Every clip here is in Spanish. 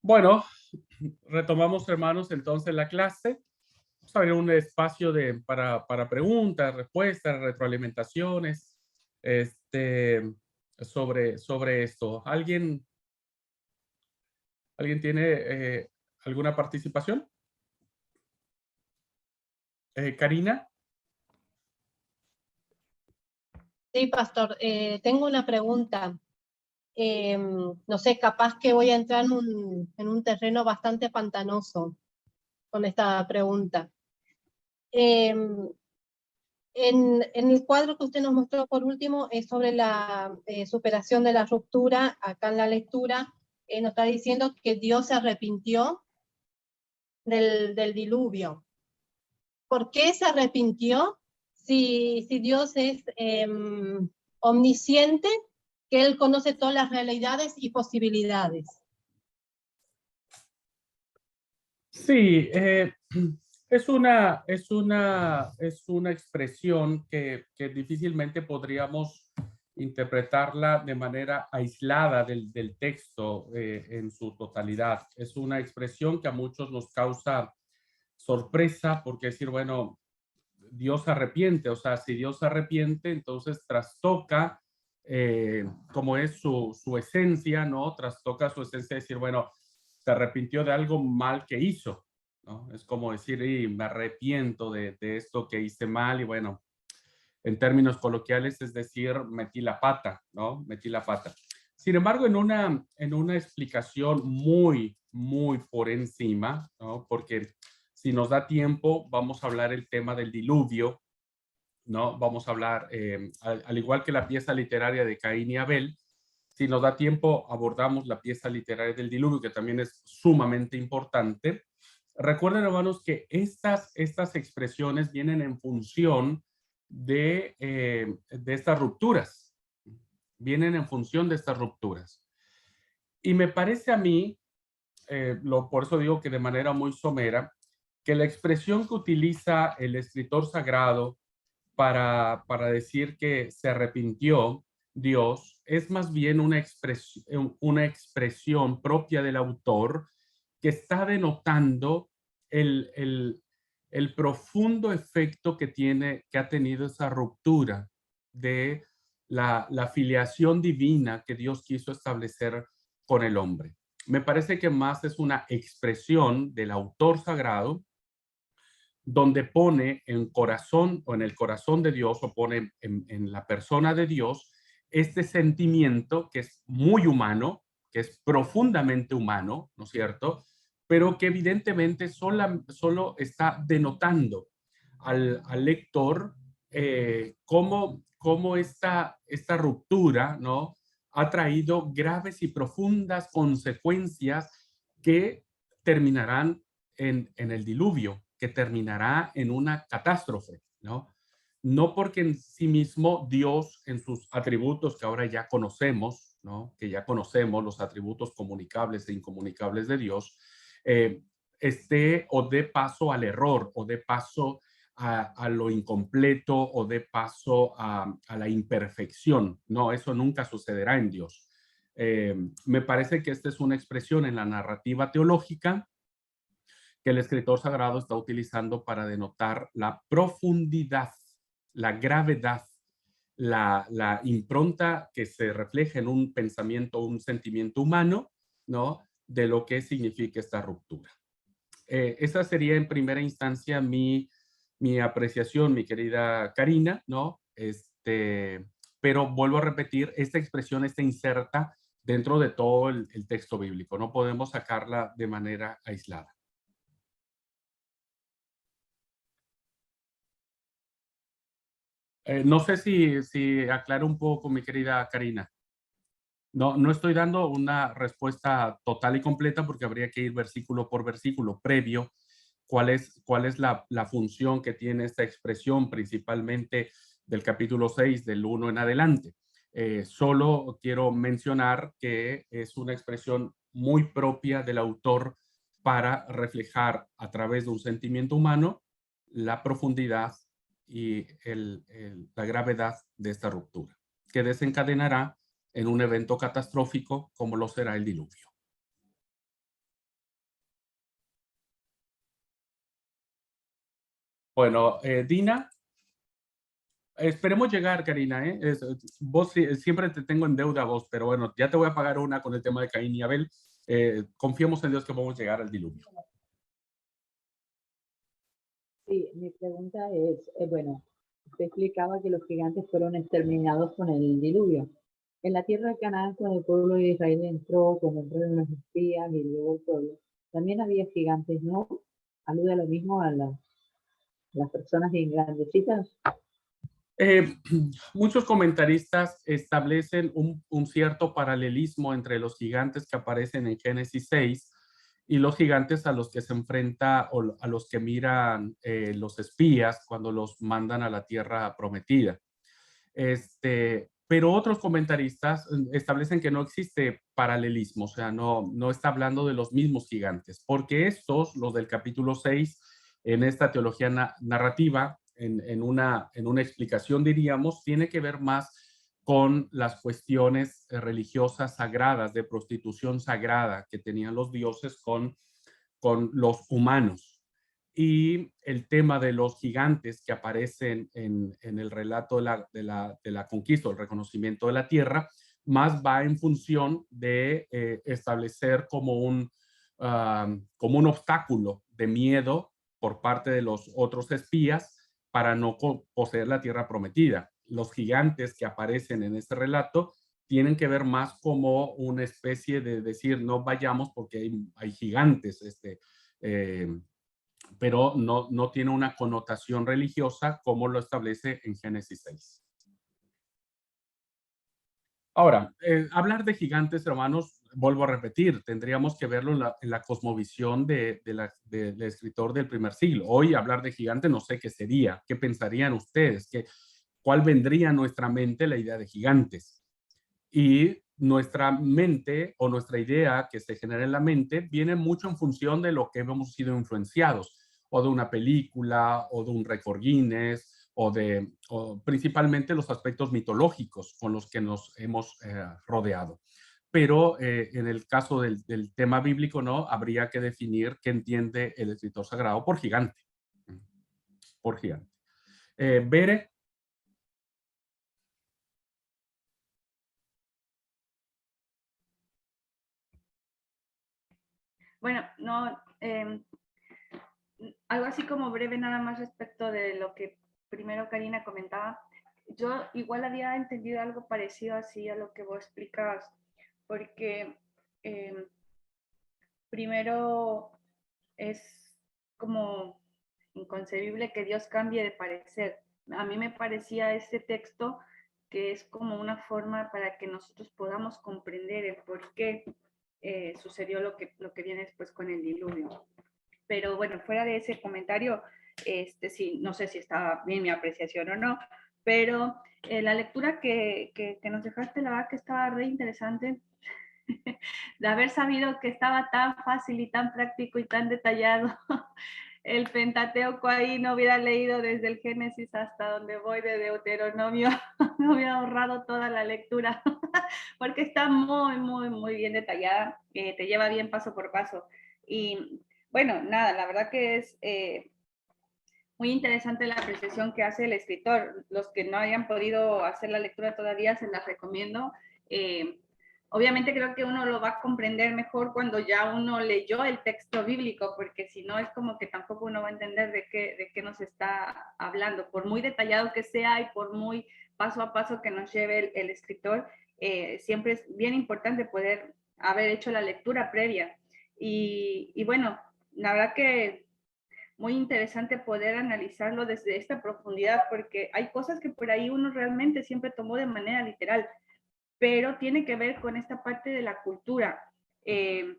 Bueno, retomamos, hermanos, entonces la clase. Vamos a abrir un espacio para preguntas, respuestas, retroalimentaciones, este, sobre esto. ¿Alguien tiene alguna participación? Karina. Sí, pastor, tengo una pregunta. No sé, capaz que voy a entrar en un terreno bastante pantanoso con esta pregunta. Em, en el cuadro que usted nos mostró por último es sobre la superación de la ruptura. Acá en la lectura nos está diciendo que Dios se arrepintió del diluvio. ¿Por qué se arrepintió si Dios es omnisciente, que Él conoce todas las realidades y posibilidades? Sí, es una expresión que difícilmente podríamos interpretarla de manera aislada del texto en su totalidad. Es una expresión que a muchos nos causa sorpresa porque decir, bueno, Dios se arrepiente, o sea, si Dios se arrepiente, entonces trastoca como es su esencia, ¿no? Trastoca su esencia, decir, bueno, se arrepintió de algo mal que hizo, ¿no? Es como decir, y me arrepiento de esto que hice mal y bueno, en términos coloquiales es decir, metí la pata, ¿no? Metí la pata. Sin embargo, en una explicación muy por encima, ¿no? Porque si nos da tiempo, vamos a hablar el tema del diluvio, ¿no? Vamos a hablar, al igual que la pieza literaria de Caín y Abel, si nos da tiempo, abordamos la pieza literaria del diluvio, que también es sumamente importante. Recuerden, hermanos, que estas expresiones vienen en función de estas rupturas. Vienen en función de estas rupturas. Y me parece a mí, por eso digo que de manera muy somera, que la expresión que utiliza el escritor sagrado para decir que se arrepintió Dios es más bien una expresión propia del autor que está denotando el, el, el profundo efecto que ha tenido esa ruptura de la filiación divina que Dios quiso establecer con el hombre. Me parece que más es una expresión del autor sagrado donde pone en corazón o en el corazón de Dios o pone en la persona de Dios este sentimiento que es muy humano, que es profundamente humano, ¿no es cierto? Pero que evidentemente solo está denotando al lector cómo esta ruptura, ¿no? Ha traído graves y profundas consecuencias que terminarán en el diluvio, que terminará en una catástrofe, ¿no? No porque en sí mismo Dios, en sus atributos que ahora ya conocemos, ¿no? Que ya conocemos los atributos comunicables e incomunicables de Dios, esté o dé paso al error o dé paso a lo incompleto o dé paso a la imperfección. No, eso nunca sucederá en Dios. Me parece que esta es una expresión en la narrativa teológica que el escritor sagrado está utilizando para denotar la profundidad, la gravedad, la impronta que se refleja en un pensamiento, un sentimiento humano, ¿no? De lo que significa esta ruptura. Esa sería en primera instancia mi apreciación, mi querida Karina, ¿no? Pero vuelvo a repetir, esta expresión está inserta dentro de todo el texto bíblico, no podemos sacarla de manera aislada. No sé si aclaro un poco, mi querida Karina. No estoy dando una respuesta total y completa porque habría que ir versículo por versículo previo. ¿Cuál es la función que tiene esta expresión, principalmente del capítulo 6, del 1 en adelante? Solo quiero mencionar que es una expresión muy propia del autor para reflejar a través de un sentimiento humano la profundidad y la gravedad de esta ruptura, que desencadenará en un evento catastrófico como lo será el diluvio. Bueno, Dina, esperemos llegar, Karina, ¿eh? Vos siempre te tengo en deuda a vos, pero bueno, ya te voy a pagar una con el tema de Caín y Abel. Confiemos en Dios que vamos a llegar al diluvio. Sí, mi pregunta es, bueno, usted explicaba que los gigantes fueron exterminados con el diluvio. En la tierra de Canaán, cuando el pueblo de Israel entró, cuando entraron los espías y luego el pueblo, también había gigantes, ¿no? Alude a lo mismo a las personas grandecitas. Muchos comentaristas establecen un cierto paralelismo entre los gigantes que aparecen en Génesis 6 y los gigantes a los que se enfrenta o a los que miran los espías cuando los mandan a la tierra prometida. Pero otros comentaristas establecen que no existe paralelismo, o sea, no está hablando de los mismos gigantes, porque estos, los del capítulo 6, en esta teología narrativa, en una explicación, diríamos, tiene que ver más con las cuestiones religiosas sagradas, de prostitución sagrada que tenían los dioses con los humanos. Y el tema de los gigantes que aparecen en el relato de la conquista, el reconocimiento de la tierra, más va en función de establecer como un obstáculo de miedo por parte de los otros espías para no poseer la tierra prometida. Los gigantes que aparecen en este relato tienen que ver más como una especie de decir, no vayamos porque hay gigantes, pero no tiene una connotación religiosa como lo establece en Génesis 6. Ahora, hablar de gigantes, hermanos, vuelvo a repetir, tendríamos que verlo en la cosmovisión del escritor del primer siglo. Hoy hablar de gigante no sé qué sería, qué pensarían ustedes, cuál vendría a nuestra mente la idea de gigantes. Y nuestra mente o nuestra idea que se genera en la mente viene mucho en función de lo que hemos sido influenciados, o de una película, o de un récord Guinness, o principalmente los aspectos mitológicos con los que nos hemos rodeado. Pero en el caso del tema bíblico, no, habría que definir qué entiende el escritor sagrado por gigante. Por gigante. Bere. Bueno, no, algo así como breve nada más respecto de lo que primero Karina comentaba. Yo igual había entendido algo parecido así a lo que vos explicabas, porque primero es como inconcebible que Dios cambie de parecer. A mí me parecía este texto que es como una forma para que nosotros podamos comprender el por qué sucedió lo que viene después con el diluvio. Pero bueno, fuera de ese comentario, sí, no sé si estaba bien mi apreciación o no, pero la lectura que nos dejaste, la verdad que estaba re interesante, de haber sabido que estaba tan fácil y tan práctico y tan detallado el Pentateuco ahí, no hubiera leído desde el Génesis hasta donde voy de Deuteronomio, me hubiera ahorrado toda la lectura, porque está muy, muy, muy bien detallada, te lleva bien paso por paso. Y bueno, nada, la verdad que es muy interesante la apreciación que hace el escritor. Los que no hayan podido hacer la lectura todavía, se las recomiendo. Obviamente creo que uno lo va a comprender mejor cuando ya uno leyó el texto bíblico, porque si no es como que tampoco uno va a entender de qué nos está hablando. Por muy detallado que sea y por muy paso a paso que nos lleve el escritor, siempre es bien importante poder haber hecho la lectura previa. Y bueno, la verdad que muy interesante poder analizarlo desde esta profundidad, porque hay cosas que por ahí uno realmente siempre tomó de manera literal, pero tiene que ver con esta parte de la cultura. El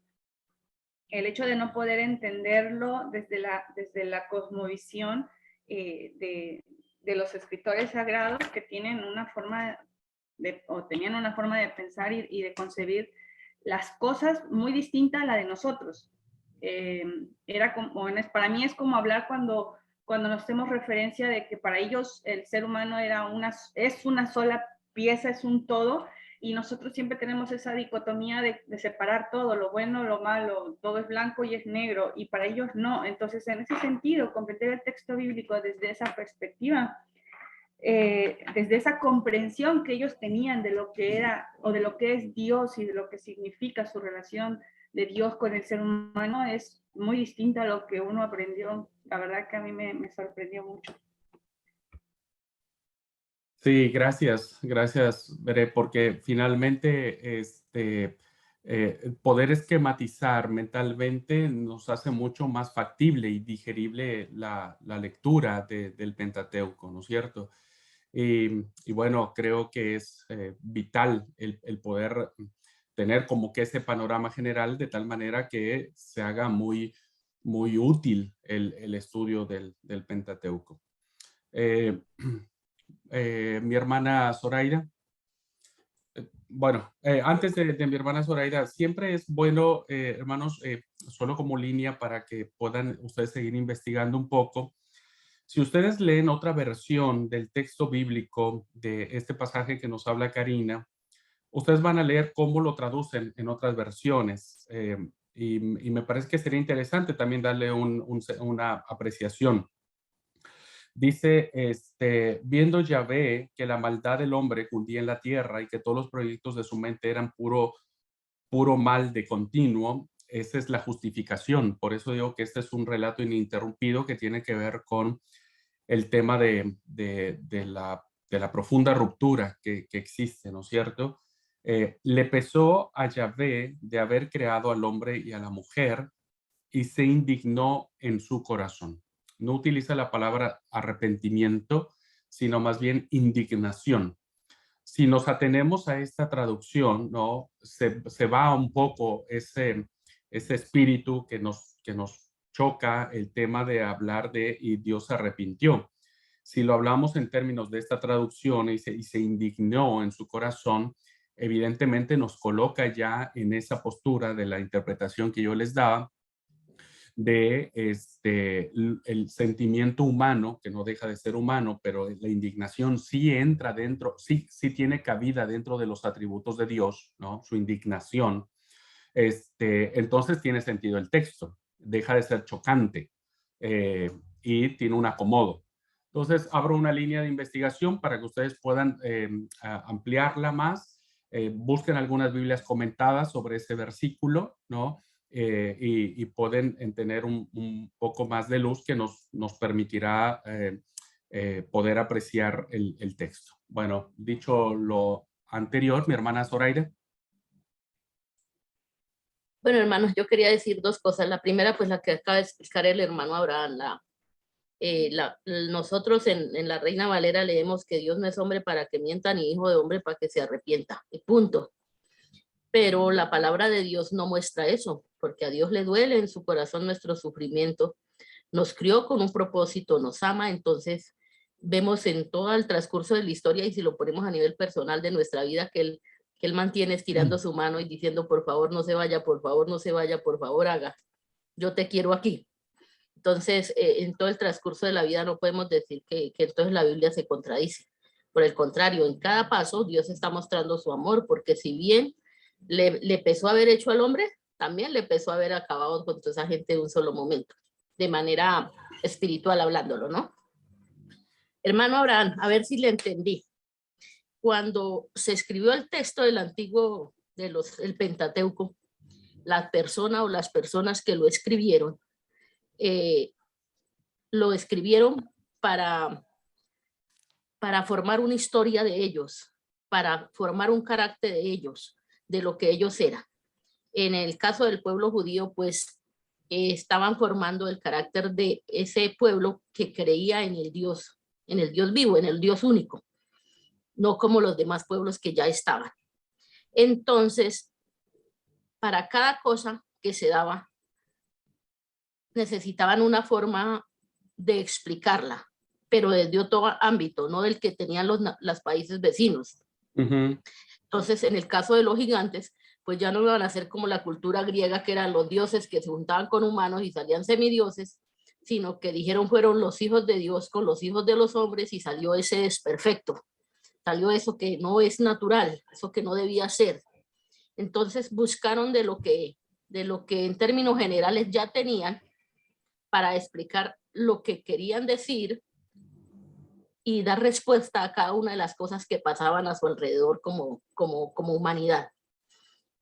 hecho de no poder entenderlo desde la cosmovisión de los escritores sagrados que tienen una forma o tenían una forma de pensar y de concebir las cosas muy distinta a la de nosotros. Era como, para mí es como hablar cuando nos hacemos referencia de que para ellos el ser humano es una sola pieza, es un todo, y nosotros siempre tenemos esa dicotomía de separar todo, lo bueno, lo malo, todo es blanco y es negro, y para ellos no. Entonces, en ese sentido, comprender el texto bíblico desde esa perspectiva, desde esa comprensión que ellos tenían de lo que era o de lo que es Dios y de lo que significa su relación de Dios con el ser humano, es muy distinta a lo que uno aprendió. La verdad que a mí me sorprendió mucho. Sí, gracias, Bere, porque finalmente poder esquematizar mentalmente nos hace mucho más factible y digerible la lectura del Pentateuco, ¿no es cierto? Y bueno, creo que es vital el poder tener como que ese panorama general de tal manera que se haga muy, muy útil el estudio del Pentateuco. Mi hermana Zoraida. Bueno, antes de mi hermana Zoraida, siempre es bueno, hermanos, solo como línea para que puedan ustedes seguir investigando un poco. Si ustedes leen otra versión del texto bíblico de este pasaje que nos habla Karina, ustedes van a leer cómo lo traducen en otras versiones. Y me parece que sería interesante también darle una apreciación. Dice, viendo Yahvé que la maldad del hombre cundía en la tierra y que todos los proyectos de su mente eran puro mal de continuo, esa es la justificación. Por eso digo que este es un relato ininterrumpido que tiene que ver con el tema de la profunda ruptura que existe, ¿no es cierto? Le pesó a Yahvé de haber creado al hombre y a la mujer y se indignó en su corazón. No utiliza la palabra arrepentimiento, sino más bien indignación. Si nos atenemos a esta traducción, ¿no? Se va un poco ese espíritu que nos choca el tema de hablar de y Dios se arrepintió. Si lo hablamos en términos de esta traducción y se indignó en su corazón, evidentemente nos coloca ya en esa postura de la interpretación que yo les daba, de el sentimiento humano, que no deja de ser humano, pero la indignación sí entra dentro, sí tiene cabida dentro de los atributos de Dios, ¿no? Su indignación. Entonces tiene sentido el texto, deja de ser chocante y tiene un acomodo. Entonces abro una línea de investigación para que ustedes puedan ampliarla más. Busquen algunas Biblias comentadas sobre ese versículo, ¿no? Y pueden tener un poco más de luz que nos permitirá poder apreciar el texto. Bueno, dicho lo anterior, mi hermana Zoraida. Bueno, hermanos, yo quería decir dos cosas. La primera, pues la que acaba de explicar el hermano Abraham. Nosotros en la Reina Valera leemos que Dios no es hombre para que mienta, ni hijo de hombre para que se arrepienta. Y punto. Pero la palabra de Dios no muestra eso, porque a Dios le duele en su corazón nuestro sufrimiento. Nos crió con un propósito, nos ama, entonces vemos en todo el transcurso de la historia, y si lo ponemos a nivel personal de nuestra vida, que él mantiene estirando su mano y diciendo, por favor no se vaya, por favor no se vaya, por favor haga, yo te quiero aquí. Entonces, en todo el transcurso de la vida no podemos decir que entonces la Biblia se contradice. Por el contrario, en cada paso Dios está mostrando su amor, porque si bien le pesó haber hecho al hombre, también le pesó haber acabado con toda esa gente de un solo momento, de manera espiritual hablándolo, ¿no? Hermano Abraham, a ver si le entendí. Cuando se escribió el texto del antiguo, el Pentateuco, la persona o las personas que lo escribieron para formar una historia de ellos, para formar un carácter de ellos, de lo que ellos eran. En el caso del pueblo judío, pues estaban formando el carácter de ese pueblo que creía en el Dios vivo, en el Dios único, no como los demás pueblos que ya estaban. Entonces, para cada cosa que se daba, necesitaban una forma de explicarla, pero desde otro ámbito, no del que tenían los países vecinos. Entonces, en el caso de los gigantes, pues ya no iban a ser como la cultura griega, que eran los dioses que se juntaban con humanos y salían semidioses, sino que dijeron fueron los hijos de Dios con los hijos de los hombres y salió ese desperfecto. Salió eso que no es natural, eso que no debía ser. Entonces buscaron de lo que en términos generales ya tenían para explicar lo que querían decir y dar respuesta a cada una de las cosas que pasaban a su alrededor como humanidad.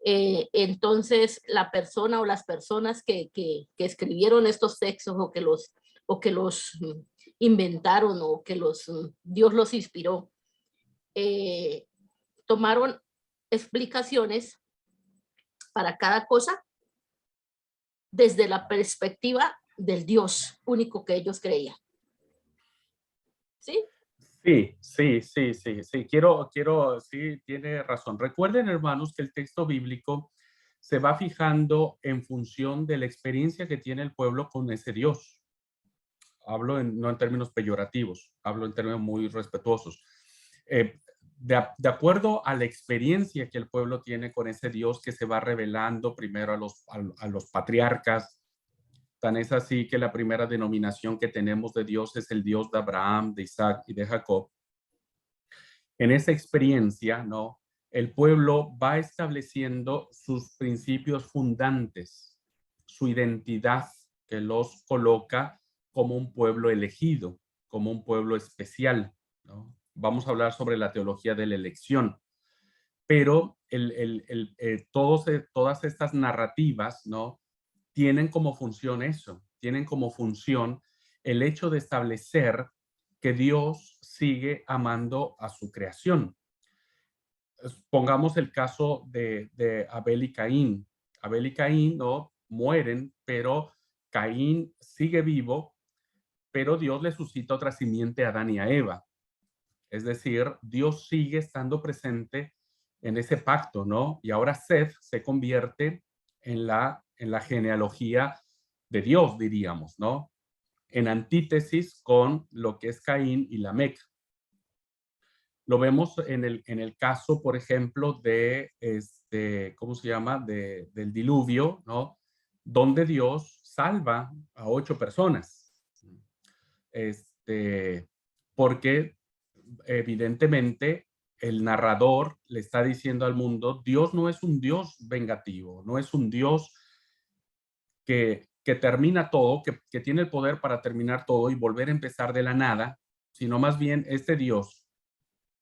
Entonces, la persona o las personas que escribieron estos textos o que los inventaron o que Dios los inspiró, tomaron explicaciones para cada cosa desde la perspectiva del Dios único que ellos creían. ¿Sí? Sí. Sí, tiene razón. Recuerden, hermanos, que el texto bíblico se va fijando en función de la experiencia que tiene el pueblo con ese Dios. Hablo no en términos peyorativos, hablo en términos muy respetuosos. De acuerdo a la experiencia que el pueblo tiene con ese Dios que se va revelando primero a los patriarcas. Tan es así que la primera denominación que tenemos de Dios es el Dios de Abraham, de Isaac y de Jacob. En esa experiencia, ¿no? El pueblo va estableciendo sus principios fundantes, su identidad que los coloca como un pueblo elegido, como un pueblo especial, ¿no? Vamos a hablar sobre la teología de la elección, pero todas estas narrativas, ¿no? Tienen como función eso, tienen como función el hecho de establecer que Dios sigue amando a su creación. Pongamos el caso de Abel y Caín. Abel y Caín no mueren, pero Caín sigue vivo, pero Dios le suscita otra simiente a Adán y a Eva. Es decir, Dios sigue estando presente en ese pacto, ¿no? Y ahora Seth se convierte en la genealogía de Dios, diríamos, ¿no? En antítesis con lo que es Caín y Lamec. Lo vemos en el caso, por ejemplo, de, ¿cómo se llama? Del diluvio, ¿no? Donde Dios salva a 8 personas. Porque evidentemente el narrador le está diciendo al mundo, Dios no es un Dios vengativo, no es un Dios que termina todo, que tiene el poder para terminar todo y volver a empezar de la nada, sino más bien este Dios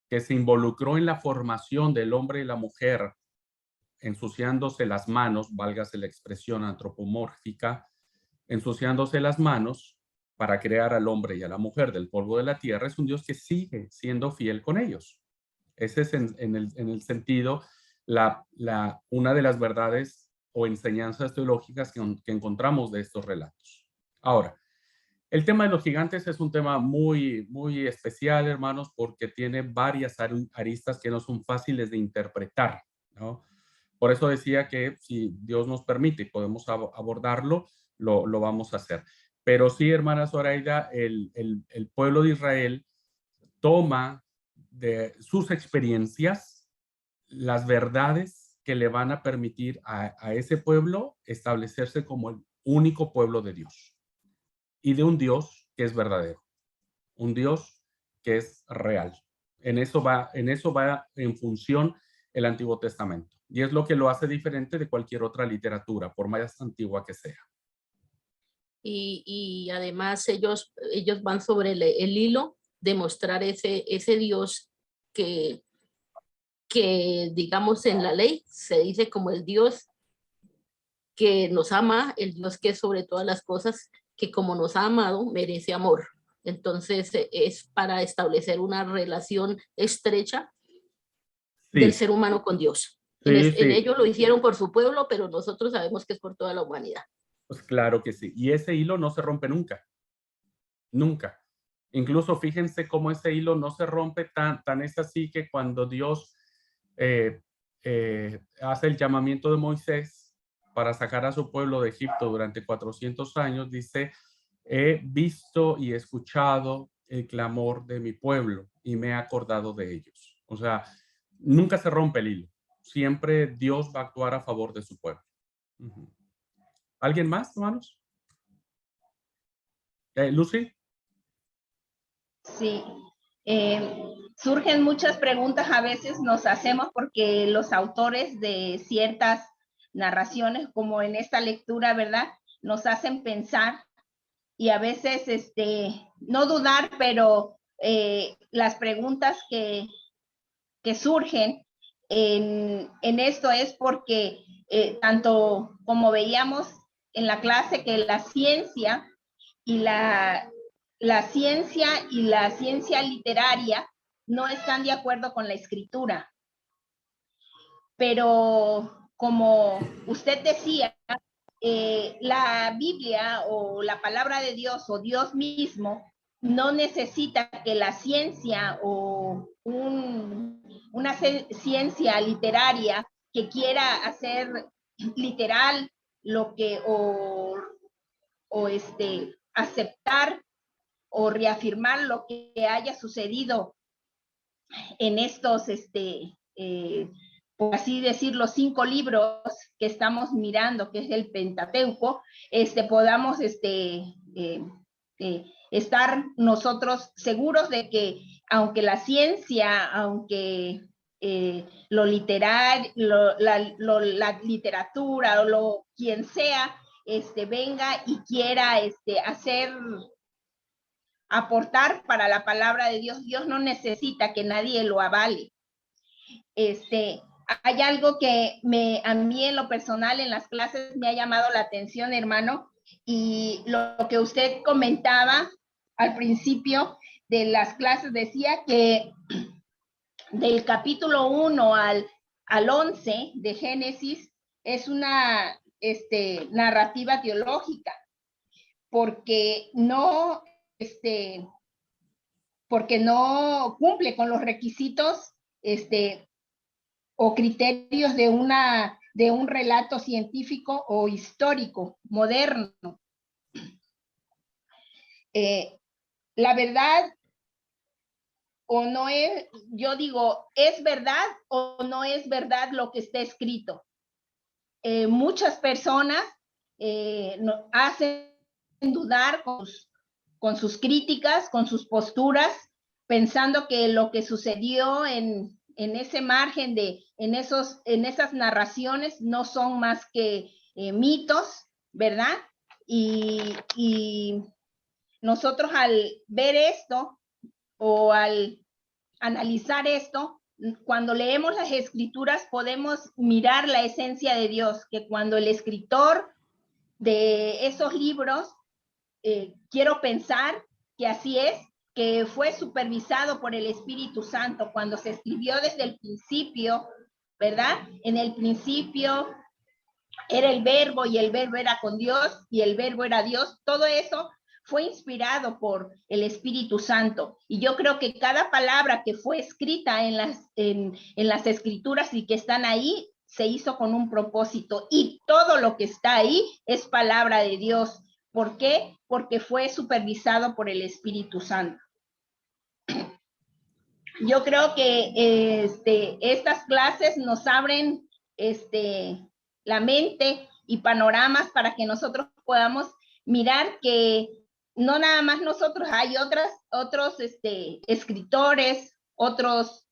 que se involucró en la formación del hombre y la mujer, ensuciándose las manos, válgase la expresión antropomórfica, ensuciándose las manos para crear al hombre y a la mujer del polvo de la tierra, es un Dios que sigue siendo fiel con ellos. Ese es en el sentido, una de las verdades o enseñanzas teológicas que encontramos de estos relatos. Ahora, el tema de los gigantes es un tema muy, muy especial, hermanos, porque tiene varias aristas que no son fáciles de interpretar, ¿no? Por eso decía que si Dios nos permite y podemos abordarlo, lo vamos a hacer. Pero sí, hermana Zoraida, el pueblo de Israel toma de sus experiencias las verdades que le van a permitir a ese pueblo establecerse como el único pueblo de Dios y de un Dios que es verdadero, un Dios que es real. En eso va en función el Antiguo Testamento. Y es lo que lo hace diferente de cualquier otra literatura, por más antigua que sea. Y además ellos van sobre el hilo de mostrar ese Dios que digamos en la ley se dice como el Dios que nos ama, el Dios que es sobre todas las cosas, que como nos ha amado merece amor. Entonces es para establecer una relación estrecha del ser humano con Dios. En ellos lo hicieron por su pueblo, pero nosotros sabemos que es por toda la humanidad. Pues claro que sí. Y ese hilo no se rompe nunca. Nunca. Incluso fíjense cómo ese hilo no se rompe tan es así que cuando Dios hace el llamamiento de Moisés para sacar a su pueblo de Egipto durante 400 años, dice, he visto y escuchado el clamor de mi pueblo y me he acordado de ellos. O sea, nunca se rompe el hilo. Siempre Dios va a actuar a favor de su pueblo. ¿Alguien más, hermanos? Lucy. Sí, Surgen muchas preguntas, a veces nos hacemos porque los autores de ciertas narraciones, como en esta lectura, ¿verdad?, nos hacen pensar y a veces, no dudar, pero las preguntas que surgen en esto es porque tanto como veíamos en la clase que la ciencia y la ciencia literaria no están de acuerdo con la escritura. Pero como usted decía, la Biblia o la palabra de Dios o Dios mismo no necesita que la ciencia o una ciencia literaria que quiera hacer literal lo que o aceptar o reafirmar lo que haya sucedido en estos, por así decirlo, 5 libros que estamos mirando, que es el Pentateuco, podamos estar nosotros seguros de que aunque la ciencia, aunque lo literal, la literatura o quien sea, venga y quiera aportar para la palabra de Dios, Dios no necesita que nadie lo avale. Hay algo que a mí en lo personal en las clases me ha llamado la atención, hermano, y lo que usted comentaba al principio de las clases decía que del capítulo 1 al 11 de Génesis es una narrativa teológica, porque no cumple con los requisitos o criterios de un relato científico o histórico moderno. La verdad o no es, yo digo, ¿es verdad o no es verdad lo que está escrito? Muchas personas hacen dudar con sus críticas, con sus posturas, pensando que lo que sucedió en ese margen en esas narraciones no son más que mitos, ¿verdad? Y nosotros al ver esto o al analizar esto, cuando leemos las escrituras podemos mirar la esencia de Dios, que cuando el escritor de esos libros, quiero pensar que así es, que fue supervisado por el Espíritu Santo cuando se escribió desde el principio, ¿verdad? En el principio era el verbo y el verbo era con Dios y el verbo era Dios. Todo eso fue inspirado por el Espíritu Santo. Y yo creo que cada palabra que fue escrita en las escrituras y que están ahí, se hizo con un propósito. Y todo lo que está ahí es palabra de Dios. ¿Por qué? Porque fue supervisado por el Espíritu Santo. Yo creo que estas clases nos abren la mente y panoramas para que nosotros podamos mirar que no nada más nosotros, hay otros escritores, otros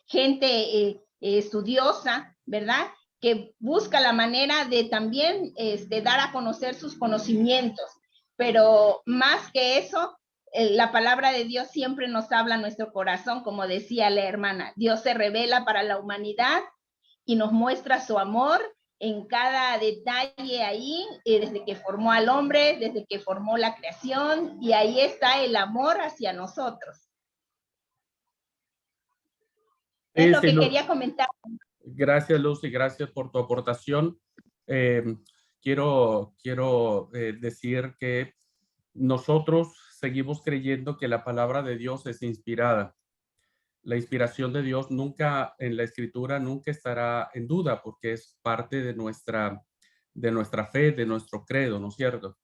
gente estudiosa, ¿verdad?, que busca la manera de también dar a conocer sus conocimientos, pero más que eso, la palabra de Dios siempre nos habla a nuestro corazón, como decía la hermana. Dios se revela para la humanidad y nos muestra su amor en cada detalle ahí, desde que formó al hombre, desde que formó la creación, y ahí está el amor hacia nosotros. Es lo que quería comentar. Gracias, Lucy, gracias por tu aportación. Quiero decir que nosotros seguimos creyendo que la palabra de Dios es inspirada. La inspiración de Dios nunca en la escritura nunca estará en duda porque es parte de nuestra fe, de nuestro credo, ¿no es cierto?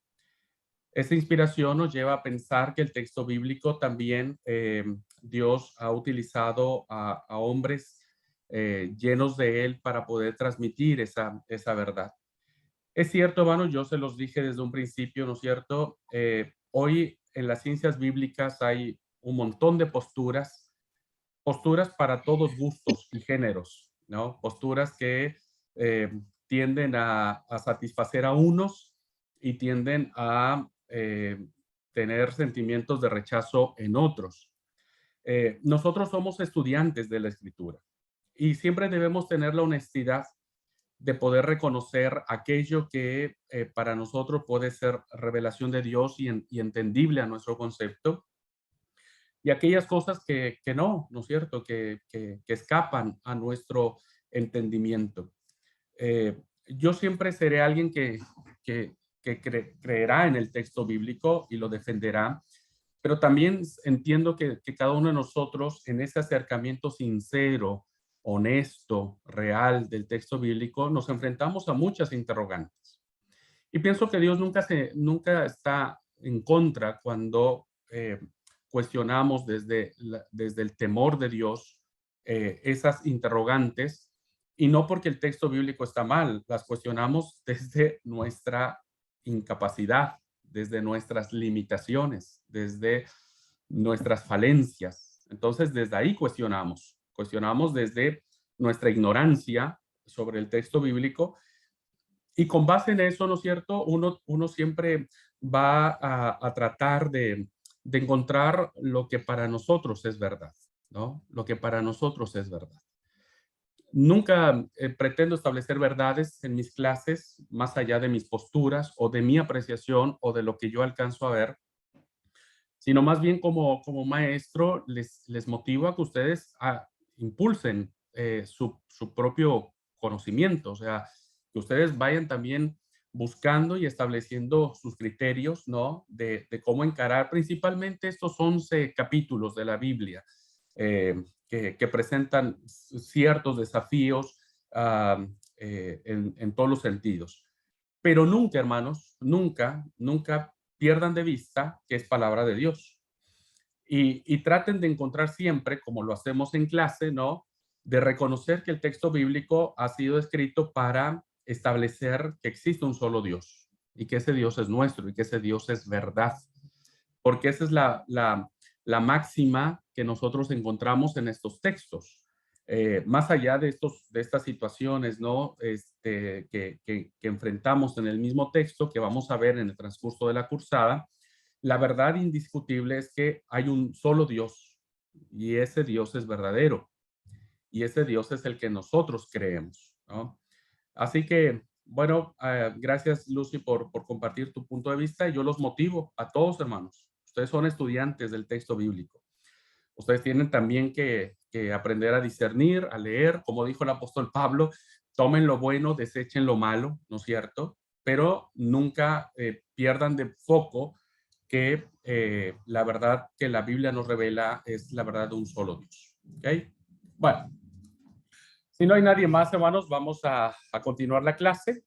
Esa inspiración nos lleva a pensar que el texto bíblico también Dios ha utilizado a hombres llenos de él para poder transmitir esa verdad. Es cierto, hermano, yo se los dije desde un principio, ¿no es cierto? Hoy en las ciencias bíblicas hay un montón de posturas para todos gustos y géneros, ¿no? Posturas que tienden a satisfacer a unos y tienden a tener sentimientos de rechazo en otros. Nosotros somos estudiantes de la Escritura y siempre debemos tener la honestidad de poder reconocer aquello que para nosotros puede ser revelación de Dios y entendible a nuestro concepto, y aquellas cosas que no, ¿no es cierto?, que escapan a nuestro entendimiento. Yo siempre seré alguien que creerá en el texto bíblico y lo defenderá, pero también entiendo que cada uno de nosotros en ese acercamiento sincero, honesto, real del texto bíblico, nos enfrentamos a muchas interrogantes. Y pienso que Dios nunca está en contra cuando cuestionamos desde el temor de Dios esas interrogantes, y no porque el texto bíblico está mal, las cuestionamos desde nuestra incapacidad, desde nuestras limitaciones, desde nuestras falencias. Entonces, desde ahí cuestionamos desde nuestra ignorancia sobre el texto bíblico, y con base en eso, ¿no es cierto?, uno siempre va a tratar de encontrar lo que para nosotros es verdad, ¿no? Lo que para nosotros es verdad. Nunca pretendo establecer verdades en mis clases más allá de mis posturas o de mi apreciación o de lo que yo alcanzo a ver, sino más bien como maestro les motivo a que ustedes impulsen su propio conocimiento, o sea, que ustedes vayan también buscando y estableciendo sus criterios, ¿no? De cómo encarar principalmente estos 11 capítulos de la Biblia que presentan ciertos desafíos en todos los sentidos. Pero nunca, hermanos, nunca pierdan de vista que es palabra de Dios. Y traten de encontrar siempre, como lo hacemos en clase, ¿no?, de reconocer que el texto bíblico ha sido escrito para establecer que existe un solo Dios y que ese Dios es nuestro y que ese Dios es verdad. Porque esa es la máxima que nosotros encontramos en estos textos. Más allá de estas situaciones, ¿no?, que enfrentamos en el mismo texto que vamos a ver en el transcurso de la cursada, la verdad indiscutible es que hay un solo Dios y ese Dios es verdadero y ese Dios es el que nosotros creemos, ¿no? Así que, bueno, gracias, Lucy, por compartir tu punto de vista, y yo los motivo a todos, hermanos. Ustedes son estudiantes del texto bíblico. Ustedes tienen también que aprender a discernir, a leer, como dijo el apóstol Pablo, tomen lo bueno, desechen lo malo, ¿no es cierto? Pero nunca pierdan de foco que la verdad que la Biblia nos revela es la verdad de un solo Dios. ¿Ok? Bueno, si no hay nadie más, hermanos, vamos a continuar la clase.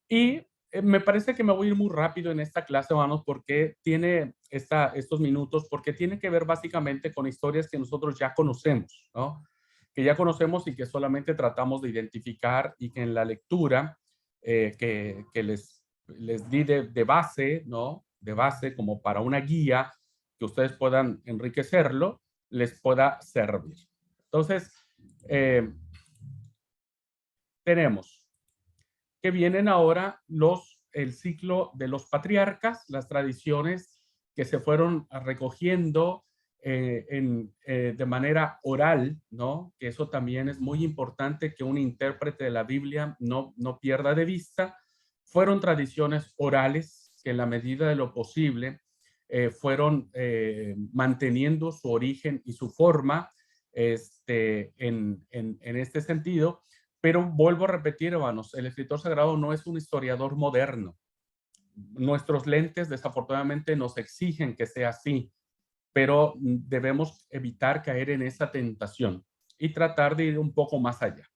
Y me parece que me voy a ir muy rápido en esta clase, hermanos, porque tiene estos minutos, porque tiene que ver básicamente con historias que nosotros ya conocemos, ¿no? Que ya conocemos y que solamente tratamos de identificar, y que en la lectura que les di de base, ¿no? De base, como para una guía que ustedes puedan enriquecerlo, les pueda servir. Entonces, tenemos que vienen ahora el ciclo de los patriarcas, las tradiciones que se fueron recogiendo de manera oral, ¿no? Que eso también es muy importante, que un intérprete de la Biblia no pierda de vista. Fueron tradiciones orales que en la medida de lo posible fueron manteniendo su origen y su forma en este sentido. Pero vuelvo a repetir, hermanos, el escritor sagrado no es un historiador moderno. Nuestros lentes, desafortunadamente, nos exigen que sea así, pero debemos evitar caer en esa tentación y tratar de ir un poco más allá.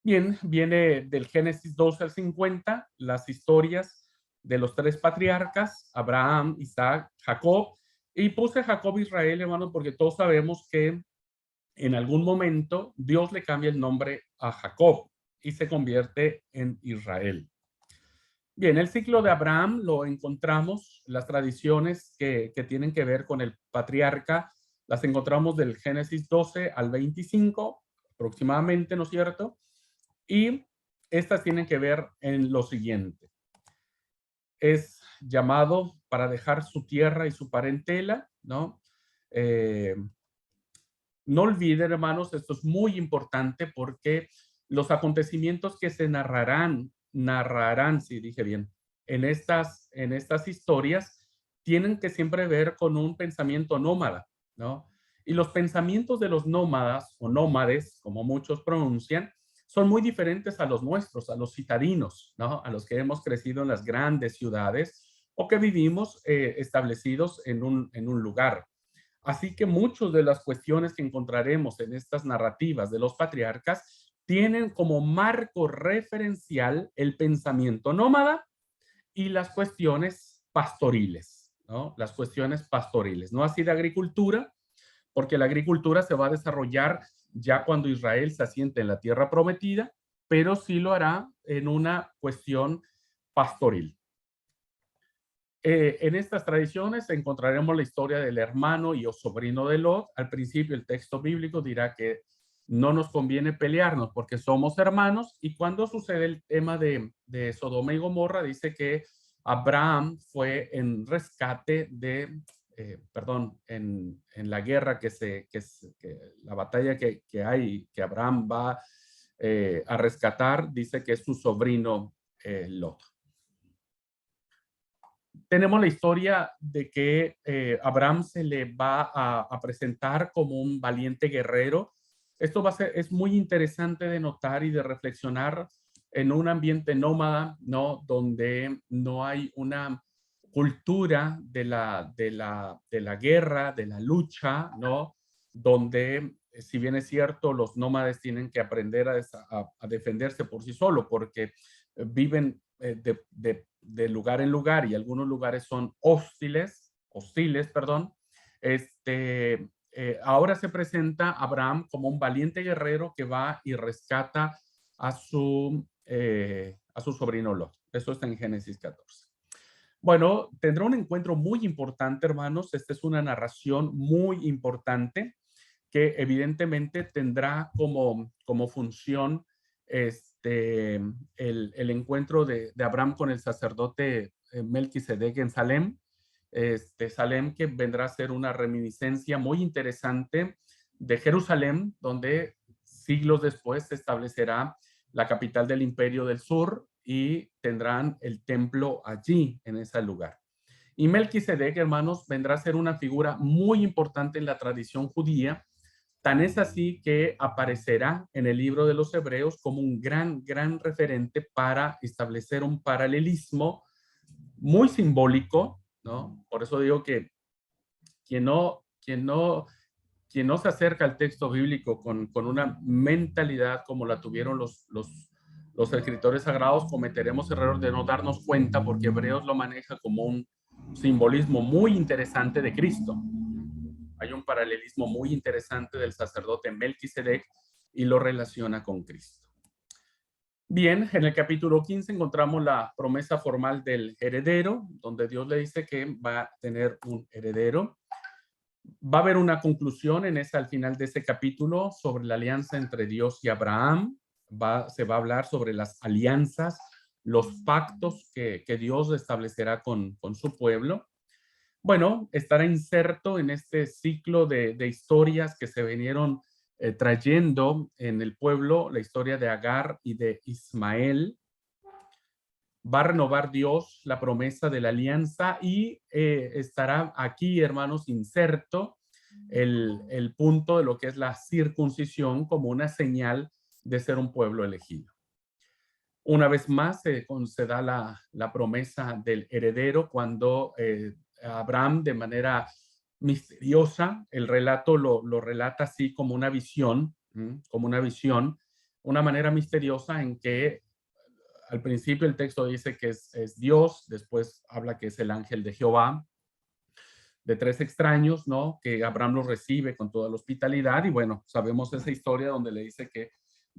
Bien, viene del Génesis 12 al 50, las historias de los tres patriarcas, Abraham, Isaac, Jacob, y puse Jacob e Israel, hermanos, porque todos sabemos que en algún momento Dios le cambia el nombre a Jacob y se convierte en Israel. Bien, el ciclo de Abraham lo encontramos, las tradiciones que tienen que ver con el patriarca, las encontramos del Génesis 12 al 25 aproximadamente, ¿no es cierto? Y estas tienen que ver en lo siguiente. Es llamado para dejar su tierra y su parentela, ¿no? No olviden, hermanos, esto es muy importante porque los acontecimientos que se narrarán, si dije bien, en estas historias, tienen que siempre ver con un pensamiento nómada, ¿no? Y los pensamientos de los nómadas o nómades, como muchos pronuncian, son muy diferentes a los nuestros, a los citadinos, ¿no? A los que hemos crecido en las grandes ciudades o que vivimos establecidos en un lugar. Así que muchas de las cuestiones que encontraremos en estas narrativas de los patriarcas tienen como marco referencial el pensamiento nómada y las cuestiones pastoriles, ¿no? Las cuestiones pastoriles, no así de agricultura, porque la agricultura se va a desarrollar ya cuando Israel se asiente en la tierra prometida, pero sí lo hará en una cuestión pastoril. En estas tradiciones encontraremos la historia del hermano y o sobrino de Lot. Al principio el texto bíblico dirá que no nos conviene pelearnos porque somos hermanos, y cuando sucede el tema de Sodoma y Gomorra dice que Abraham fue en rescate de, en la guerra la batalla que hay, que Abraham va a rescatar, dice que es su sobrino Lot. Tenemos la historia de que Abraham se le va a presentar como un valiente guerrero. Esto es muy interesante de notar y de reflexionar en un ambiente nómada, ¿no? Donde no hay una cultura de la guerra, de la lucha, ¿no? Donde, si bien es cierto, los nómades tienen que aprender a defenderse por sí solo, porque viven de lugar en lugar y algunos lugares son hostiles, perdón. Ahora se presenta Abraham como un valiente guerrero que va y rescata a su sobrino Lot. Eso está en Génesis 14. Bueno, tendrá un encuentro muy importante, hermanos. Esta es una narración muy importante que evidentemente tendrá como función el encuentro de Abraham con el sacerdote Melquisedec en Salem. Salem, que vendrá a ser una reminiscencia muy interesante de Jerusalén, donde siglos después se establecerá la capital del Imperio del Sur y tendrán el templo allí, en ese lugar. Y Melquisedec, hermanos, vendrá a ser una figura muy importante en la tradición judía. Tan es así que aparecerá en el libro de los Hebreos como un gran referente para establecer un paralelismo muy simbólico, ¿no? Por eso digo que quien no se acerca al texto bíblico con una mentalidad como la tuvieron los escritores sagrados, cometeremos errores de no darnos cuenta, porque Hebreos lo maneja como un simbolismo muy interesante de Cristo. Hay un paralelismo muy interesante del sacerdote Melquisedec y lo relaciona con Cristo. Bien, en el capítulo 15 encontramos la promesa formal del heredero, donde Dios le dice que va a tener un heredero. Va a haber una conclusión al final de ese capítulo sobre la alianza entre Dios y Abraham. Se va a hablar sobre las alianzas, los pactos que Dios establecerá con su pueblo. Bueno, estará inserto en este ciclo de historias que se vinieron trayendo en el pueblo, la historia de Agar y de Ismael. Va a renovar Dios la promesa de la alianza y estará aquí, hermanos, inserto el punto de lo que es la circuncisión como una señal de ser un pueblo elegido. Una vez más se da la promesa del heredero cuando Abraham, de manera misteriosa, el relato lo relata así como una visión, una manera misteriosa en que al principio el texto dice que es Dios, después habla que es el ángel de Jehová, de tres extraños, ¿no? Que Abraham los recibe con toda la hospitalidad, y bueno, sabemos esa historia donde le dice que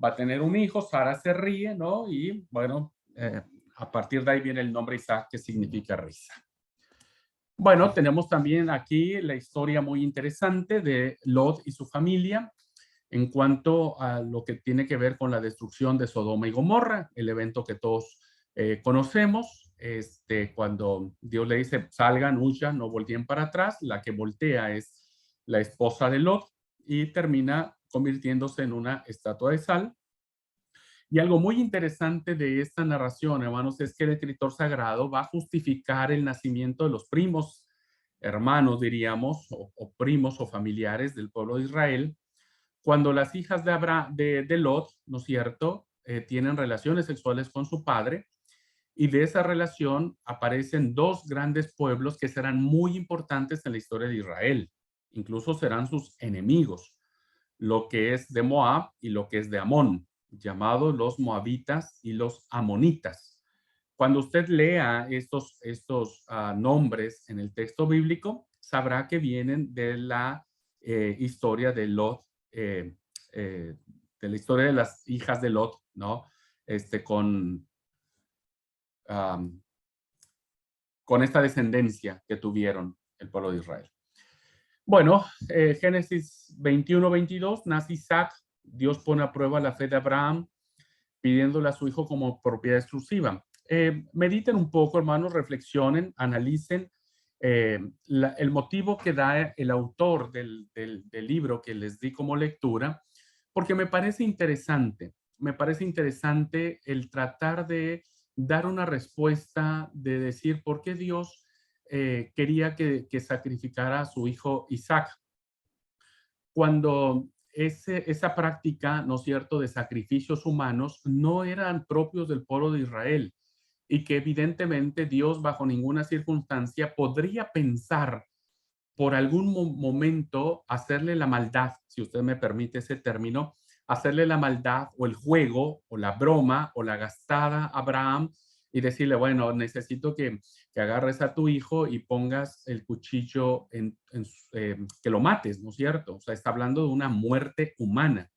va a tener un hijo. Sara se ríe, ¿no? Y bueno, a partir de ahí viene el nombre Isaac, que significa risa. Bueno, tenemos también aquí la historia muy interesante de Lot y su familia en cuanto a lo que tiene que ver con la destrucción de Sodoma y Gomorra, el evento que todos conocemos, cuando Dios le dice, salgan, huyan, no volteen para atrás, la que voltea es la esposa de Lot y termina convirtiéndose en una estatua de sal. Y algo muy interesante de esta narración, hermanos, es que el escritor sagrado va a justificar el nacimiento de los primos hermanos, diríamos, o primos o familiares del pueblo de Israel, cuando las hijas de Lot, ¿no es cierto?, tienen relaciones sexuales con su padre, y de esa relación aparecen dos grandes pueblos que serán muy importantes en la historia de Israel. Incluso serán sus enemigos, lo que es de Moab y lo que es de Amón, llamados los moabitas y los amonitas. Cuando usted lea estos nombres en el texto bíblico, sabrá que vienen de la historia de Lot, de la historia de las hijas de Lot, ¿no? Con esta descendencia que tuvieron el pueblo de Israel. Bueno, Génesis 21-22, nace Isaac, Dios pone a prueba la fe de Abraham, pidiéndole a su hijo como propiedad exclusiva. Mediten un poco, hermanos, reflexionen, analicen el motivo que da el autor del libro que les di como lectura, porque me parece interesante el tratar de dar una respuesta, de decir por qué Dios quería que sacrificara a su hijo Isaac. Cuando esa práctica, ¿no es cierto?, de sacrificios humanos no eran propios del pueblo de Israel y que evidentemente Dios bajo ninguna circunstancia podría pensar por algún momento hacerle la maldad, si usted me permite ese término, hacerle la maldad o el juego o la broma o la gastada a Abraham y decirle, bueno, necesito que agarres a tu hijo y pongas el cuchillo que lo mates, ¿no es cierto? O sea, está hablando de una muerte humana.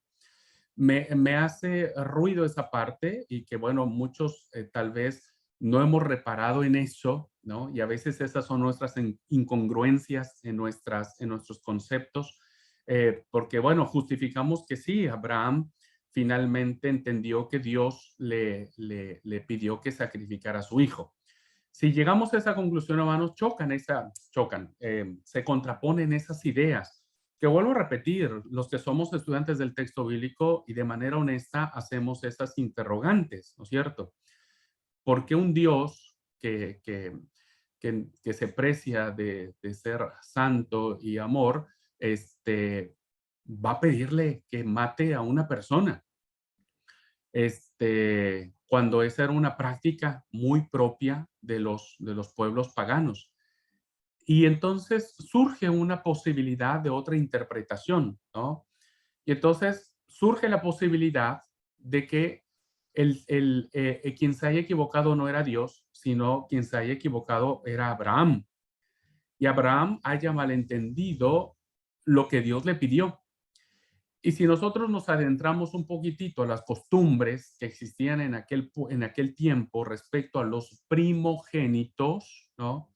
Me hace ruido esa parte y que, bueno, muchos tal vez no hemos reparado en eso, ¿no? Y a veces esas son nuestras incongruencias en nuestros conceptos, porque, bueno, justificamos que sí, Abraham finalmente entendió que Dios le pidió que sacrificara a su hijo. Si llegamos a esa conclusión, hermanos, se contraponen esas ideas, que vuelvo a repetir, los que somos estudiantes del texto bíblico y de manera honesta hacemos esas interrogantes, ¿no es cierto? ¿Por qué un Dios que se precia de ser santo y amor, va a pedirle que mate a una persona? Cuando esa era una práctica muy propia de los pueblos paganos. Y entonces surge una posibilidad de otra interpretación, ¿no? Y entonces surge la posibilidad de que quien se haya equivocado no era Dios, sino quien se haya equivocado era Abraham. Y Abraham haya malentendido lo que Dios le pidió. Y si nosotros nos adentramos un poquitito a las costumbres que existían en aquel tiempo respecto a los primogénitos, ¿no?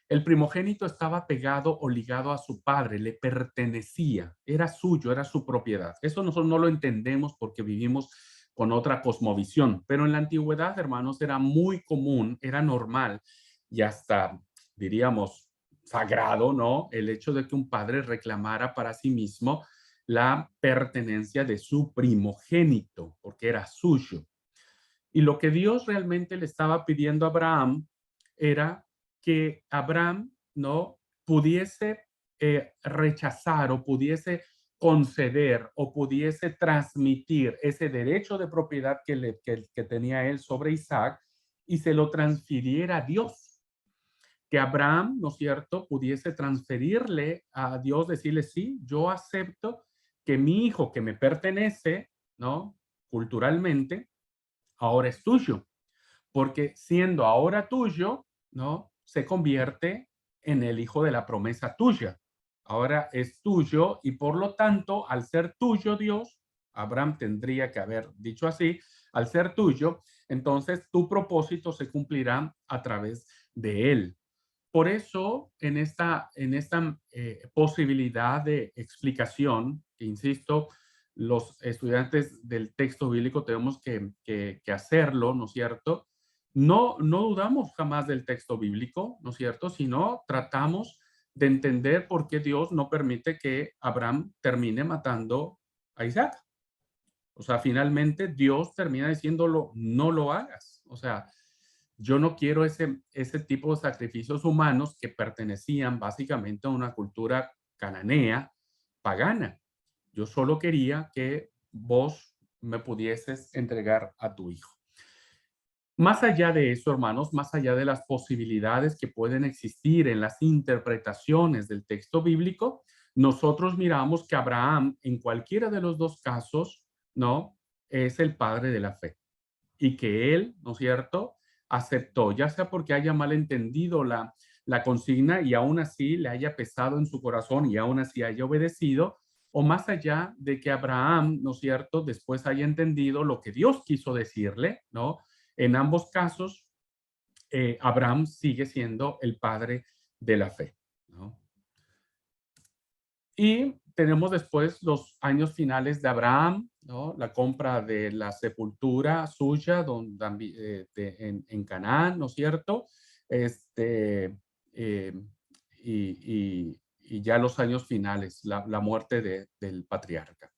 El primogénito estaba pegado o ligado a su padre, le pertenecía, era suyo, era su propiedad. Eso nosotros no lo entendemos porque vivimos con otra cosmovisión, pero en la antigüedad, hermanos, era muy común, era normal y hasta, diríamos, sagrado, ¿no? El hecho de que un padre reclamara para sí mismo la pertenencia de su primogénito, porque era suyo. Y lo que Dios realmente le estaba pidiendo a Abraham era que Abraham no pudiese rechazar o pudiese conceder o pudiese transmitir ese derecho de propiedad que tenía él sobre Isaac y se lo transfiriera a Dios. Que Abraham, ¿no es cierto?, pudiese transferirle a Dios, decirle, sí, yo acepto que mi hijo que me pertenece, ¿no?, culturalmente, ahora es tuyo. Porque siendo ahora tuyo, ¿no?, se convierte en el hijo de la promesa tuya. Ahora es tuyo y por lo tanto, al ser tuyo, Dios, Abraham tendría que haber dicho así, al ser tuyo, entonces tu propósito se cumplirá a través de él. Por eso, en esta posibilidad de explicación, que insisto, los estudiantes del texto bíblico tenemos que hacerlo, ¿no es cierto? No dudamos jamás del texto bíblico, ¿no es cierto? Sino tratamos de entender por qué Dios no permite que Abraham termine matando a Isaac. O sea, finalmente Dios termina diciéndolo, no lo hagas. O sea, yo no quiero ese tipo de sacrificios humanos que pertenecían básicamente a una cultura cananea, pagana. Yo solo quería que vos me pudieses entregar a tu hijo. Más allá de eso, hermanos, más allá de las posibilidades que pueden existir en las interpretaciones del texto bíblico, nosotros miramos que Abraham, en cualquiera de los dos casos, ¿no? Es el padre de la fe. Y que él, ¿no es cierto?, aceptó, ya sea porque haya malentendido la consigna y aún así le haya pesado en su corazón y aún así haya obedecido, o más allá de que Abraham, ¿no es cierto?, después haya entendido lo que Dios quiso decirle, ¿no? En ambos casos, Abraham sigue siendo el padre de la fe, ¿no? Y tenemos después los años finales de Abraham, ¿no? La compra de la sepultura suya en Canaán, ¿no es cierto? Eh, y ya los años finales, la muerte del patriarca.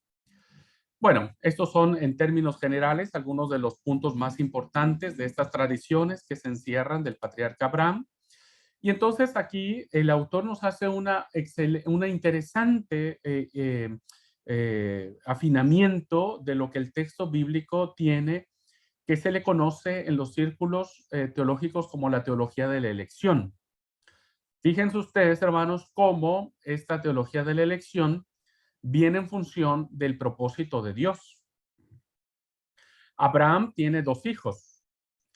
Bueno, estos son en términos generales algunos de los puntos más importantes de estas tradiciones que se encierran del patriarca Abraham. Y entonces aquí el autor nos hace una interesante afinamiento de lo que el texto bíblico tiene, que se le conoce en los círculos teológicos como la teología de la elección. Fíjense ustedes, hermanos, cómo esta teología de la elección viene en función del propósito de Dios. Abraham tiene dos hijos.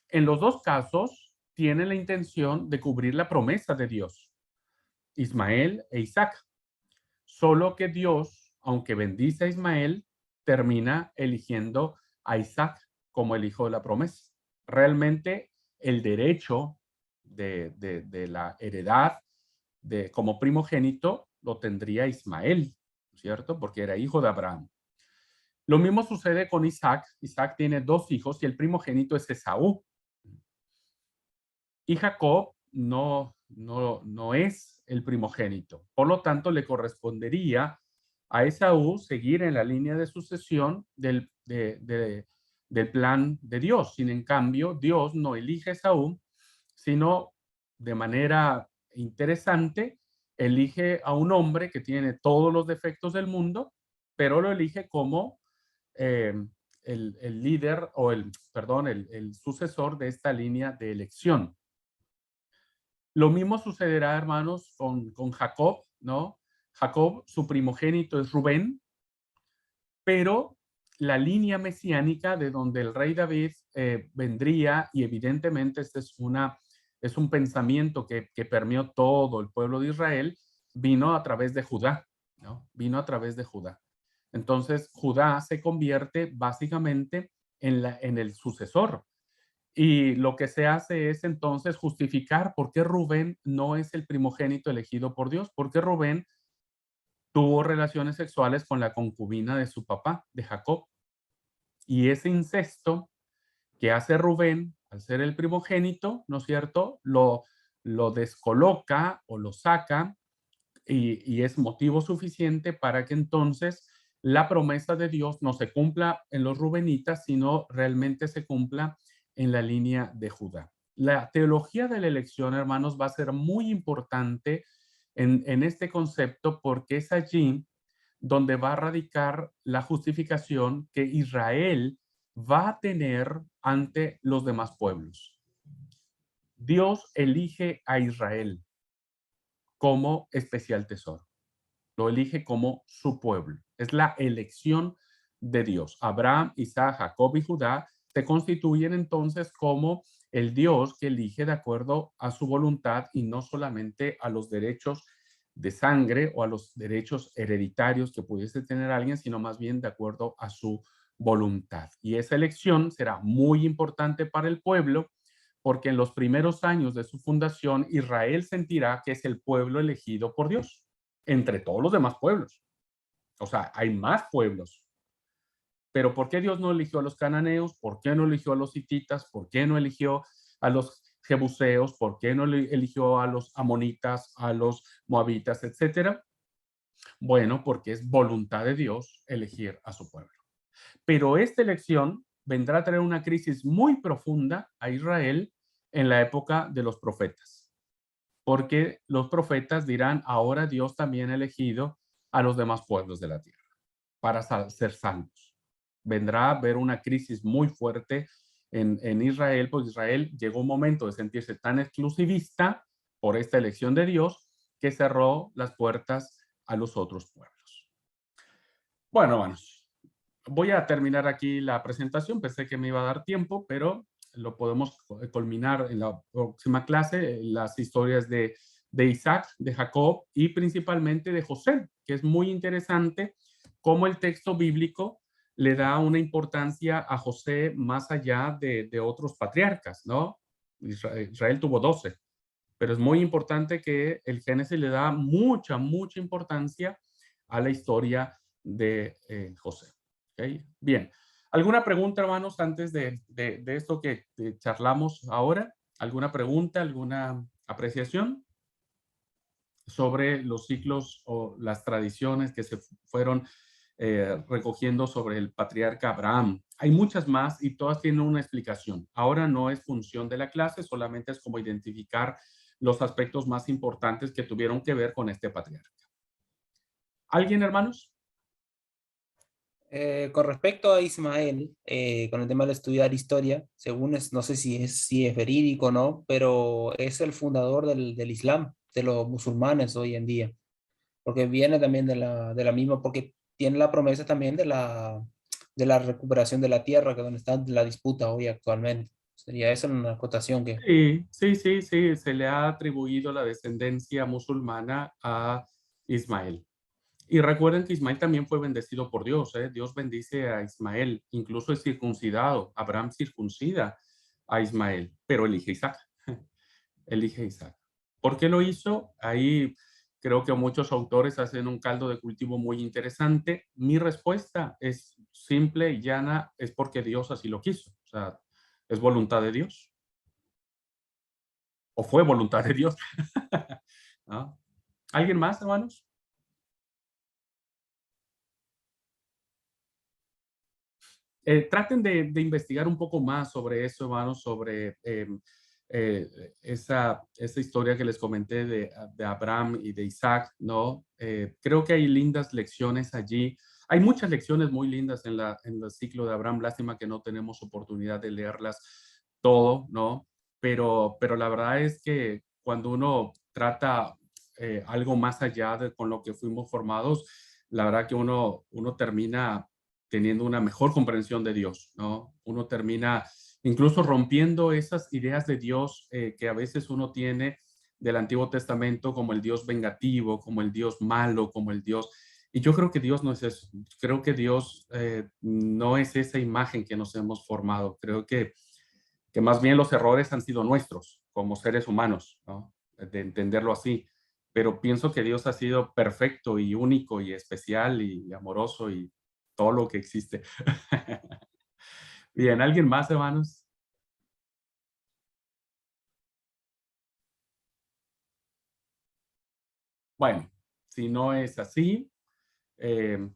En los dos casos, tiene la intención de cubrir la promesa de Dios, Ismael e Isaac. Solo que Dios, aunque bendice a Ismael, termina eligiendo a Isaac como el hijo de la promesa. Realmente el derecho de la heredad como primogénito lo tendría Ismael, ¿cierto? Porque era hijo de Abraham. Lo mismo sucede con Isaac. Isaac tiene dos hijos y el primogénito es Esaú. Y Jacob no es el primogénito. Por lo tanto, le correspondería a Esaú seguir en la línea de sucesión del plan de Dios. Sin en cambio, Dios no elige a Esaú, sino de manera interesante, elige a un hombre que tiene todos los defectos del mundo, pero lo elige como el líder o el sucesor de esta línea de elección. Lo mismo sucederá, hermanos, con Jacob, ¿no? Jacob, su primogénito es Rubén, pero la línea mesiánica de donde el rey David vendría, y evidentemente este es un pensamiento que permeó todo el pueblo de Israel, vino a través de Judá, ¿no? Vino a través de Judá. Entonces, Judá se convierte básicamente en el sucesor. Y lo que se hace es entonces justificar por qué Rubén no es el primogénito elegido por Dios, porque Rubén tuvo relaciones sexuales con la concubina de su papá, de Jacob. Y ese incesto que hace Rubén, al ser el primogénito, ¿no es cierto?, lo descoloca o lo saca y es motivo suficiente para que entonces la promesa de Dios no se cumpla en los rubenitas, sino realmente se cumpla en la línea de Judá. La teología de la elección, hermanos, va a ser muy importante en este concepto porque es allí donde va a radicar la justificación que Israel va a tener ante los demás pueblos. Dios elige a Israel como especial tesoro. Lo elige como su pueblo. Es la elección de Dios. Abraham, Isaac, Jacob y Judá se constituyen entonces como el Dios que elige de acuerdo a su voluntad y no solamente a los derechos de sangre o a los derechos hereditarios que pudiese tener alguien, sino más bien de acuerdo a su voluntad. Y esa elección será muy importante para el pueblo, porque en los primeros años de su fundación, Israel sentirá que es el pueblo elegido por Dios, entre todos los demás pueblos. O sea, hay más pueblos. Pero ¿por qué Dios no eligió a los cananeos? ¿Por qué no eligió a los hititas? ¿Por qué no eligió a los jebuseos? ¿Por qué no eligió a los amonitas, a los moabitas, etcétera? Bueno, porque es voluntad de Dios elegir a su pueblo. Pero esta elección vendrá a traer una crisis muy profunda a Israel en la época de los profetas, porque los profetas dirán, ahora Dios también ha elegido a los demás pueblos de la tierra para ser salvos. Vendrá a haber una crisis muy fuerte en Israel, porque Israel llegó un momento de sentirse tan exclusivista por esta elección de Dios que cerró las puertas a los otros pueblos. Bueno, hermanos, voy a terminar aquí la presentación. Pensé que me iba a dar tiempo, pero lo podemos culminar en la próxima clase, las historias de Isaac, de Jacob y principalmente de José, que es muy interesante cómo el texto bíblico le da una importancia a José más allá de otros patriarcas, ¿no? Israel tuvo 12, pero es muy importante que el Génesis le da mucha importancia a la historia de José. ¿Okay? Bien, ¿alguna pregunta, hermanos, antes de esto que charlamos ahora? ¿Alguna pregunta, alguna apreciación sobre los ciclos o las tradiciones que se fueron recogiendo sobre el patriarca Abraham? Hay muchas más y todas tienen una explicación. Ahora no es función de la clase, solamente es como identificar los aspectos más importantes que tuvieron que ver con este patriarca. ¿Alguien, hermanos? Con respecto a Ismael, con el tema de estudiar historia, según no sé si es verídico o no, pero es el fundador del Islam, de los musulmanes hoy en día, porque viene también de la misma, porque tiene la promesa también de la recuperación de la tierra, que es donde está la disputa hoy actualmente. Sería esa una acotación que... Sí, se le ha atribuido la descendencia musulmana a Ismael. Y recuerden que Ismael también fue bendecido por Dios, ¿eh? Dios bendice a Ismael, incluso es circuncidado. Abraham circuncida a Ismael, pero elige Isaac. Elige Isaac. ¿Por qué lo hizo? Ahí creo que muchos autores hacen un caldo de cultivo muy interesante. Mi respuesta es simple y llana, es porque Dios así lo quiso. O sea, es voluntad de Dios. O fue voluntad de Dios. ¿No? ¿Alguien más, hermanos? Traten de investigar un poco más sobre eso, hermanos, sobre esa historia que les comenté de Abraham y de Isaac, ¿no? Creo que hay lindas lecciones allí. Hay muchas lecciones muy lindas en el ciclo de Abraham. Lástima que no tenemos oportunidad de leerlas todo, ¿no? Pero la verdad es que cuando uno trata algo más allá de con lo que fuimos formados, la verdad que uno termina teniendo una mejor comprensión de Dios, ¿no? Uno termina incluso rompiendo esas ideas de Dios que a veces uno tiene del Antiguo Testamento como el Dios vengativo, como el Dios malo, como el Dios... Y yo creo que Dios no es eso. Creo que Dios no es esa imagen que nos hemos formado. Creo que más bien los errores han sido nuestros como seres humanos, ¿no? De entenderlo así. Pero pienso que Dios ha sido perfecto y único y especial y amoroso y todo lo que existe. Bien, ¿alguien más, hermanos? Bueno, si no es así,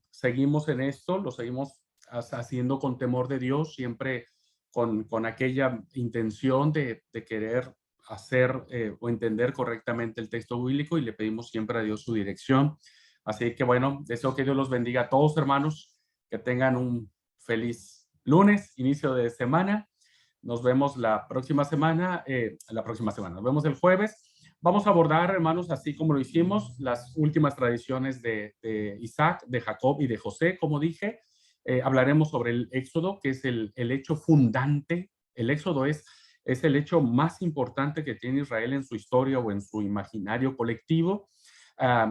seguimos en esto, lo seguimos haciendo con temor de Dios, siempre con aquella intención de querer hacer o entender correctamente el texto bíblico y le pedimos siempre a Dios su dirección. Así que bueno, deseo que Dios los bendiga a todos, hermanos, que tengan un feliz lunes, inicio de semana. Nos vemos la próxima semana, nos vemos el jueves. Vamos a abordar, hermanos, así como lo hicimos, las últimas tradiciones de Isaac, de Jacob y de José, como dije. Hablaremos sobre el Éxodo, que es el hecho fundante. El Éxodo es el hecho más importante que tiene Israel en su historia o en su imaginario colectivo.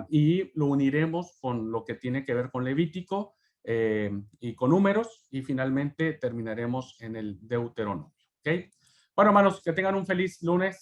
y lo uniremos con lo que tiene que ver con Levítico y con Números, y finalmente terminaremos en el Deuteronomio. ¿Ok? Bueno, hermanos, que tengan un feliz lunes.